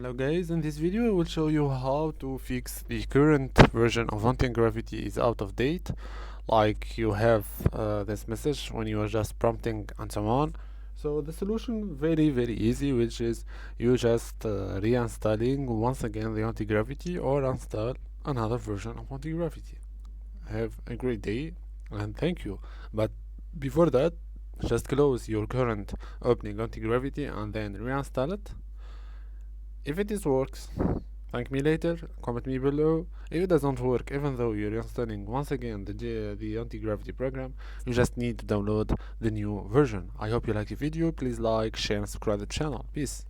Hello guys, in this video I will show you how to fix the current version of Antigravity is out of date. Like you have this message when you are just prompting and so on. So the solution very easy, which is you just reinstalling once again the Antigravity or install another version of Antigravity. Have a great day and thank you. But before that, just close your current opening Antigravity and then reinstall it. If it is works, thank me later, comment me below. If it doesn't work, even though you're installing once again the anti-gravity program, you just need to download the new version. I hope you like the video. Please like, share and subscribe the channel. Peace.